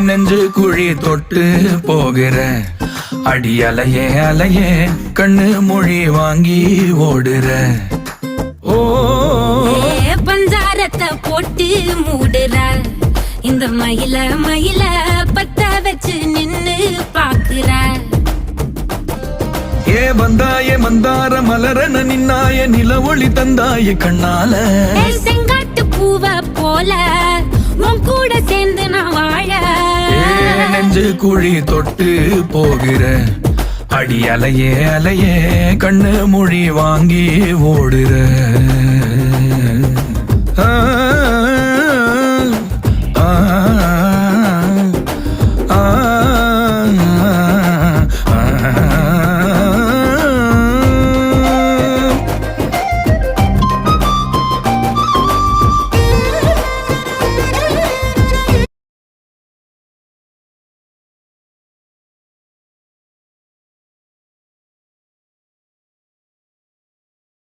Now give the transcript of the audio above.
நெஞ்சு குழி தொட்டு போகிற அடி அலையே அலையே கண்ணு மொழி வாங்கி ஓடுற. ஓ பஞ்சாரத்தை போட்டு மூடுற இந்த மயில மயில பத்த வச்சு நின்னு பாக்குற. ஏ வந்தாய மந்தார மலரன நின்னாய நில ஒளி தந்தாய கண்ணால. செங்காட்டு பூவ போல உன் கூட சேர்ந்து நான் வாழ. நெஞ்சு குழி தொட்டு போகிற அடி அலையே அலையே கண்ணு மொழி வாங்கி ஓடுற. ஆ ஆ